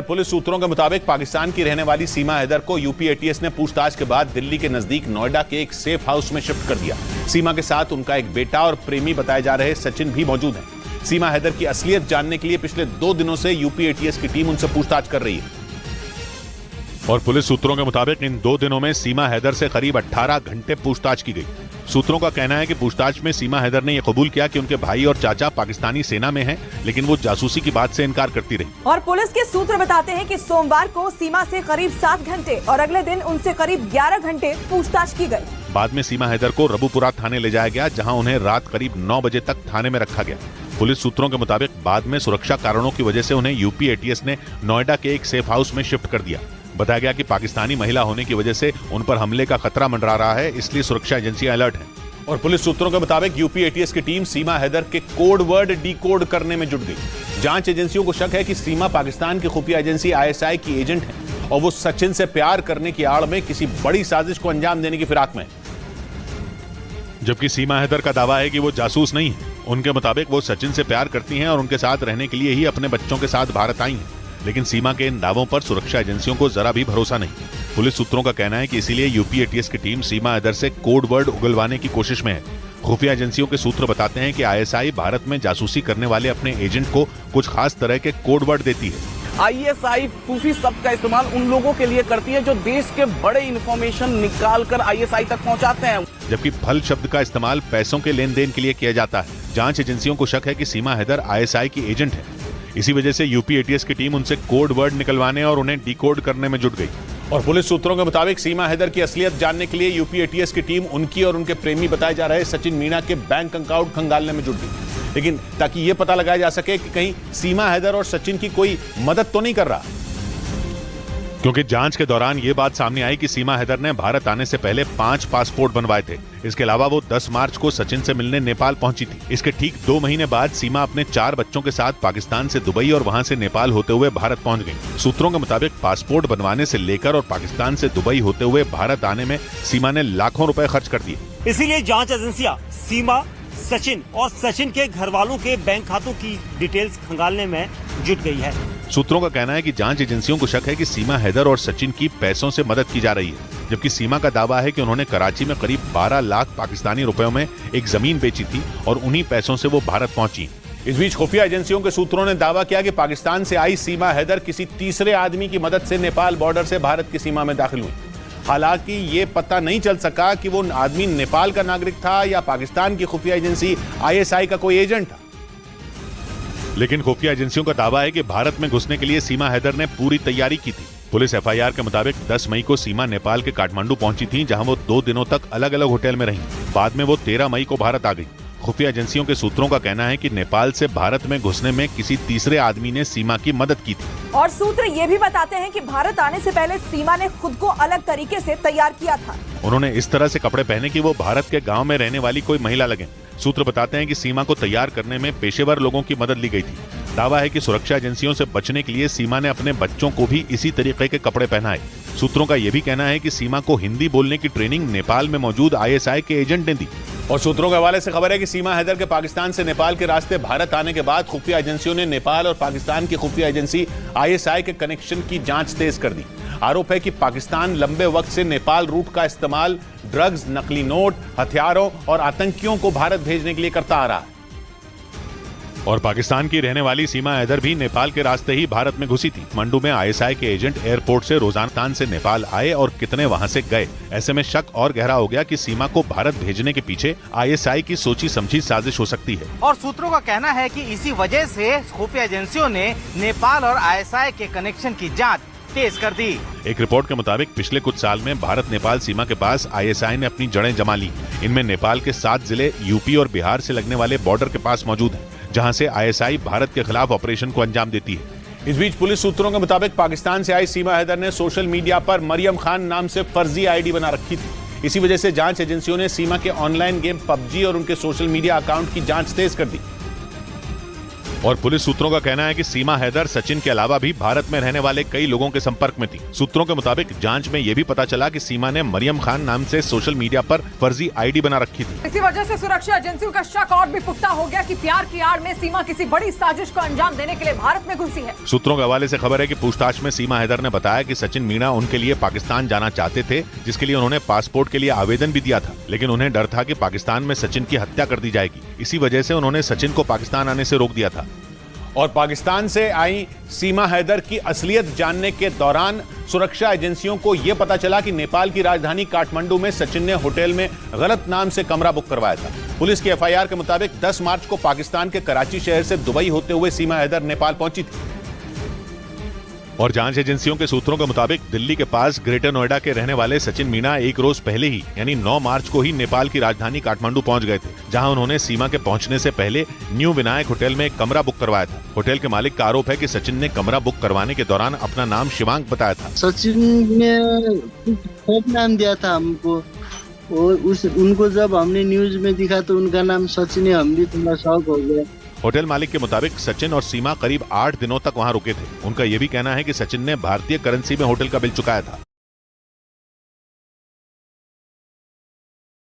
Police सूत्रों के मुताबिक पाकिस्तान की रहने वाली सीमा हैदर को यूपी एटीएस ने पूछताछ के बाद दिल्ली के नजदीक नोएडा के एक सेफ हाउस में शिफ्ट कर दिया। सीमा के साथ उनका एक बेटा और प्रेमी बताए जा रहे सचिन भी मौजूद हैं। सीमा हैदर की असलियत जानने के लिए पिछले 2 दिनों से यूपी एटीएस की टीम उनसे पूछताछ कर रही है। और पुलिस सूत्रों के मुताबिक इन 2 दिनों में सीमा हैदर से करीब 18 घंटे पूछताछ की गई। सूत्रों का कहना है कि पूछताछ में सीमा हैदर ने यह कबूल किया कि उनके भाई और चाचा पाकिस्तानी सेना में हैं, लेकिन वो जासूसी की बात से इनकार करती रही। और पुलिस के सूत्र बताते हैं कि सोमवार को सीमा से करीब 7 घंटे और अगले दिन उनसे करीब 11 घंटे पूछताछ की गई। बाद में सीमा हैदर को रबूपुरा थाने ले जाया गया, जहाँ उन्हें रात करीब 9 बजे तक थाने में रखा गया। पुलिस सूत्रों के मुताबिक बाद में सुरक्षा कारणों की वजह से उन्हें यूपी एटीएस ने नोएडा के एक सेफ हाउस में शिफ्ट कर दिया। बताया गया कि पाकिस्तानी महिला होने की वजह से उन पर हमले का खतरा मंडरा रहा है, इसलिए सुरक्षा एजेंसियां अलर्ट हैं। और पुलिस सूत्रों के मुताबिक यूपी एटीएस की टीम सीमा हैदर के कोड वर्ड डिकोड करने में जुट गई। जांच एजेंसियों को शक है कि सीमा पाकिस्तान की खुफिया एजेंसी आईएसआई की एजेंट है और वो सचिन से प्यार करने की आड़ में किसी बड़ी साजिश को अंजाम देने की फिराक में है। जबकि सीमा हैदर का दावा है कि वो जासूस नहीं है। उनके मुताबिक वो सचिन से प्यार करती हैं और उनके साथ रहने के लिए ही अपने बच्चों के साथ भारत आई हैं। लेकिन सीमा के इन दावों पर सुरक्षा एजेंसियों को जरा भी भरोसा नहीं। पुलिस सूत्रों का कहना है कि इसीलिए यूपी एटीएस की टीम सीमा हैदर से कोड वर्ड उगलवाने की कोशिश में है। खुफिया एजेंसियों के सूत्र बताते हैं कि आईएसआई भारत में जासूसी करने वाले अपने एजेंट को कुछ खास तरह के कोड वर्ड देती है। आईएसआई सूफी शब्द का इस्तेमाल उन लोगों के लिए करती है जो देश के बड़े इंफॉर्मेशन निकाल कर आईएसआई तक पहुंचाते हैं, जबकि फल शब्द का इस्तेमाल पैसों के लेन देन के लिए किया जाता है। जांच एजेंसियों को शक है कि सीमा हैदर आईएसआई की एजेंट है। इसी वजह से यूपी एटीएस की टीम उनसे कोड वर्ड निकलवाने और उन्हें डिकोड करने में जुट गई। और पुलिस सूत्रों के मुताबिक सीमा हैदर की असलियत जानने के लिए यूपी एटीएस की टीम उनकी और उनके प्रेमी बताए जा रहे सचिन मीणा के बैंक अकाउंट खंगालने में जुट गई, लेकिन ताकि यह पता लगाया जा सके कि कहीं सीमा हैदर और सचिन की कोई मदद तो नहीं कर रहा। क्योंकि जांच के दौरान ये बात सामने आई कि सीमा हैदर ने भारत आने से पहले 5 पासपोर्ट बनवाए थे। इसके अलावा वो 10 मार्च को सचिन से मिलने नेपाल पहुंची थी। इसके ठीक 2 महीने बाद सीमा अपने 4 बच्चों के साथ पाकिस्तान से दुबई और वहां से नेपाल होते हुए भारत पहुंच गई। सूत्रों के मुताबिक पासपोर्ट बनवाने से लेकर और पाकिस्तान से दुबई होते हुए भारत आने में सीमा ने लाखों रुपए खर्च कर दिए। इसीलिए जाँच एजेंसियाँ सीमा, सचिन और सचिन के घर वालों के बैंक खातों की डिटेल्स खंगालने में जुट गई है। सूत्रों का कहना है कि जांच एजेंसियों को शक है कि सीमा हैदर और सचिन की पैसों से मदद की जा रही है, जबकि सीमा का दावा है कि उन्होंने कराची में करीब 12 लाख पाकिस्तानी रुपयों में एक जमीन बेची थी और उन्हीं पैसों से वो भारत पहुंची। इस बीच खुफिया एजेंसियों के सूत्रों ने दावा किया कि पाकिस्तान से आई सीमा हैदर किसी तीसरे आदमी की मदद से नेपाल बॉर्डर से भारत की सीमा में दाखिल हुई। हालांकि ये पता नहीं चल सका कि वो आदमी नेपाल का नागरिक था या पाकिस्तान की खुफिया एजेंसी आईएसआई का कोई एजेंट था। लेकिन खुफिया एजेंसियों का दावा है कि भारत में घुसने के लिए सीमा हैदर ने पूरी तैयारी की थी। पुलिस एफआईआर के मुताबिक 10 मई को सीमा नेपाल के काठमांडू पहुंची थी, जहां वो 2 दिनों तक अलग अलग होटल में रही। बाद में वो 13 मई को भारत आ गई। खुफिया एजेंसियों के सूत्रों का कहना है कि नेपाल से भारत में घुसने में किसी तीसरे आदमी ने सीमा की मदद की थी। और सूत्र ये भी बताते हैं कि भारत आने से पहले सीमा ने खुद को अलग तरीके से तैयार किया था। उन्होंने इस तरह से कपड़े पहने कि वो भारत के गांव में रहने वाली कोई महिला लगे। सूत्र बताते हैं कि सीमा को तैयार करने में पेशेवर लोगों की मदद ली गई थी। दावा है कि सुरक्षा एजेंसियों से बचने के लिए सीमा ने अपने बच्चों को भी इसी तरीके के कपड़े पहनाए। सूत्रों का यह भी कहना है कि सीमा को हिंदी बोलने की ट्रेनिंग नेपाल में मौजूद आईएसआई के एजेंट ने दी। और सूत्रों के हवाले से खबर है कि सीमा हैदर के पाकिस्तान से नेपाल के रास्ते भारत आने के बाद खुफिया एजेंसियों ने नेपाल और पाकिस्तान की खुफिया एजेंसी आईएसआई के कनेक्शन की जांच तेज कर दी। आरोप है कि पाकिस्तान लंबे वक्त से नेपाल रूट का इस्तेमाल ड्रग्स, नकली नोट, हथियारों और आतंकियों को भारत भेजने के लिए करता आ रहा है। और पाकिस्तान की रहने वाली सीमा हैदर भी नेपाल के रास्ते ही भारत में घुसी थी। मंडू में आईएसआई के एजेंट एयरपोर्ट से रोजाना से नेपाल आए और कितने वहां से गए। ऐसे में शक और गहरा हो गया कि सीमा को भारत भेजने के पीछे आईएसआई की सोची समझी साजिश हो सकती है। और सूत्रों का कहना है कि इसी वजह से खुफिया एजेंसियों ने नेपाल और आईएसआई के कनेक्शन की जाँच तेज कर दी। एक रिपोर्ट के मुताबिक पिछले कुछ साल में भारत नेपाल सीमा के पास आईएसआई ने अपनी जड़ें जमा ली। इनमें नेपाल के 7 जिले यूपी और बिहार से लगने वाले बॉर्डर के पास मौजूद हैं, जहां से आईएसआई भारत के खिलाफ ऑपरेशन को अंजाम देती है। इस बीच पुलिस सूत्रों के मुताबिक पाकिस्तान से आई सीमा हैदर ने सोशल मीडिया पर मरियम खान नाम से फर्जी आईडी बना रखी थी। इसी वजह से जांच एजेंसियों ने सीमा के ऑनलाइन गेम पबजी और उनके सोशल मीडिया अकाउंट की जांच तेज कर दी। और पुलिस सूत्रों का कहना है कि सीमा हैदर सचिन के अलावा भी भारत में रहने वाले कई लोगों के संपर्क में थी। सूत्रों के मुताबिक जांच में ये भी पता चला कि सीमा ने मरियम खान नाम से सोशल मीडिया पर फर्जी आईडी बना रखी थी। इसी वजह से सुरक्षा एजेंसियों का शक और भी पुख्ता हो गया कि प्यार की आड़ में सीमा किसी बड़ी साजिश को अंजाम देने के लिए भारत में घुसी है। सूत्रों के हवाले से खबर है कि पूछताछ में सीमा हैदर ने बताया कि सचिन मीणा उनके लिए पाकिस्तान जाना चाहते थे, जिसके लिए उन्होंने पासपोर्ट के लिए आवेदन भी दिया था, लेकिन उन्हें डर था कि पाकिस्तान में सचिन की हत्या कर दी जाएगी। इसी वजह से उन्होंने सचिन को पाकिस्तान आने से रोक दिया था। और पाकिस्तान से आई सीमा हैदर की असलियत जानने के दौरान सुरक्षा एजेंसियों को यह पता चला कि नेपाल की राजधानी काठमांडू में सचिन ने होटल में गलत नाम से कमरा बुक करवाया था। पुलिस की एफआईआर के मुताबिक 10 मार्च को पाकिस्तान के कराची शहर से दुबई होते हुए सीमा हैदर नेपाल पहुंची थी। और जांच एजेंसियों के सूत्रों के मुताबिक दिल्ली के पास ग्रेटर नोएडा के रहने वाले सचिन मीणा एक रोज पहले ही यानी 9 मार्च को ही नेपाल की राजधानी काठमांडू पहुंच गए थे, जहां उन्होंने सीमा के पहुंचने से पहले न्यू विनायक होटल में एक कमरा बुक करवाया था। होटल के मालिक का आरोप है कि सचिन ने कमरा बुक करवाने के दौरान अपना नाम शिवांक बताया था। सचिन ने खूब नाम दिया था हमको, और उनको जब हमने न्यूज में दिखा तो उनका नाम सचिन है, हम भी थोड़ा शौक हो गए। होटल मालिक के मुताबिक सचिन और सीमा करीब 8 दिनों तक वहां रुके थे। उनका यह भी कहना है कि सचिन ने भारतीय करेंसी में होटल का बिल चुकाया था।